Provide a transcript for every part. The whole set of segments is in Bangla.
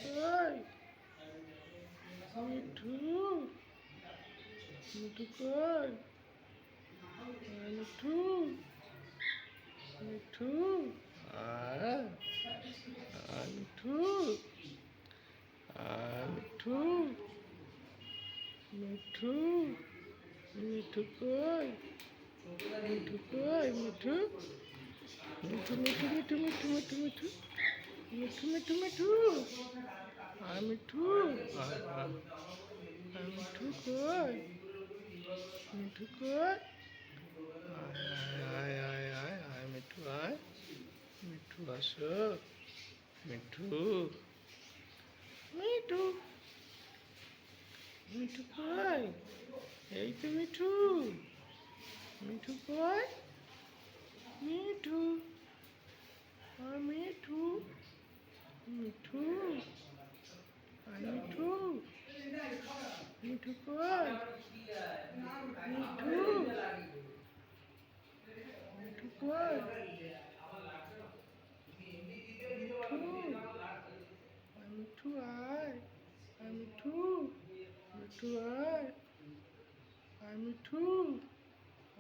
কই মিঠু মিঠু কই মিঠু মিঠু মিঠু মিঠু মিঠু মিঠু কই মিঠু কই মিঠু মিঠু মিঠু মিঠু মিঠু মিঠু মিঠু মিঠু মিঠু মিঠু মিঠু মিঠু কই মিঠু কই আয় আয় আয় আয় মিঠু আয় মিঠু আসো মিঠু মিঠু মিঠু কই এই তো মিঠু মিঠু কই মিঠু মিঠু মিঠু মিঠু মিঠু কই মিঠু মিঠু কই মিঠু আয় মিঠু মিঠু আয় মিঠু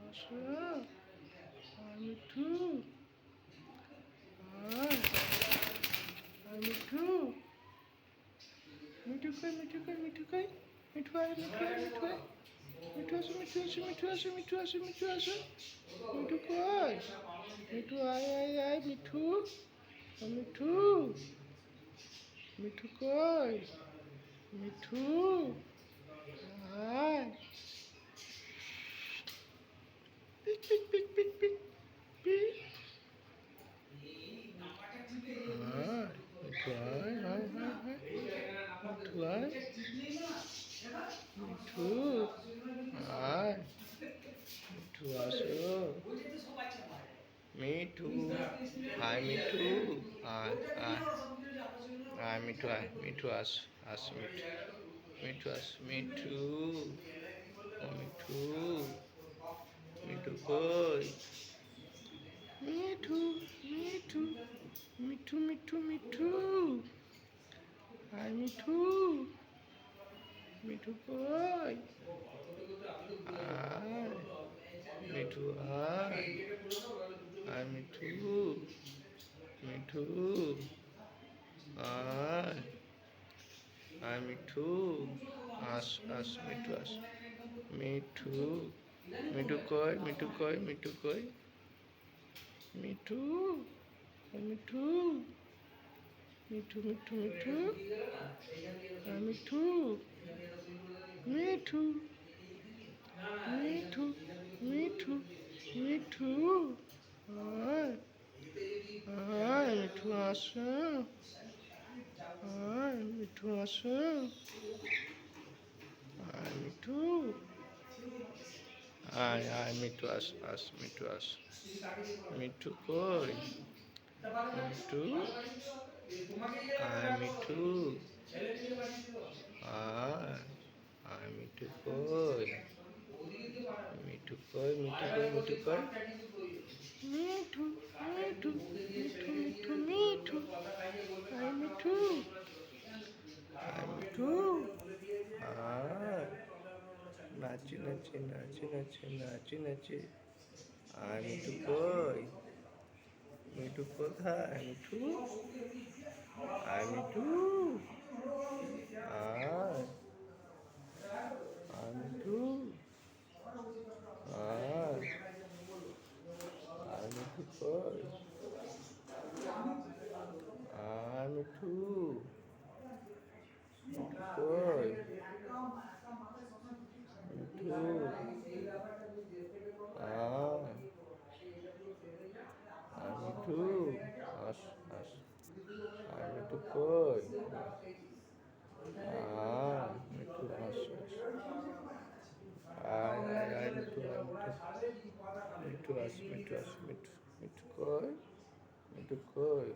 আসো মিঠু মিঠু মিঠু কই মিঠু কই মিঠু কই মিঠু আয় মিঠু আয় মিঠু আয় মিঠু আসো মিঠু আসো মিঠু আসো মিঠু আসো মিঠু আসো মিঠু কই মিঠু আয় আয় আয় মিঠু মিঠু মিঠু কই মিঠু আয় পিক পিক পিক পিক পিক পিক মিঠু আয় হায় হায় হায় মিঠু আয় মিঠু আয় মিঠু আসো মিঠু আয় মিঠু আয় আয় আয় মিঠু আয় মিঠু আস আস মিঠু মিঠু আস মিঠু মিঠু মিঠু কই মিঠু মিঠু মিঠু মিঠু মিঠু আয় মিঠু মিঠু কই আয় মিঠু আয় আয় মিঠু মিঠু আয় আয় মিঠু আস আস মিঠু আস মিঠু মিঠু কই মিঠু কই মিঠু কই মিঠু মিঠু মিঠু মিঠু মিঠু মিঠু মিঠু মিঠু মিঠু মিঠু আয় আয় মিঠু আসো আয় মিঠু আসো আয় মিঠু আয় আয় মিঠু আস আস মিঠু আস মিঠু কই মিঠু আয় মিঠু আয় আয় মিঠু কই মিঠু কই মিঠু কই মিঠু কই মিঠু মিঠু মিঠু মিঠু মিঠু আয় মিঠু আয় মিঠু আয় নাচি নাচি নাচি নাচি নাচি নাচি আয় মিঠু কই মিঠু কোথায় মিঠু আয় মিঠু আয় আয় মিঠু আয় আয় মিঠু কই আয় মিঠু মিঠু কই মিঠু আয় আয় মিঠু আস আস আয় মিঠু কই আয় মিঠু আস আস আয় আয় আয় মিঠু আয় মিঠু মিঠু আস মিঠু আস মিঠু মিঠু কই মিঠু কই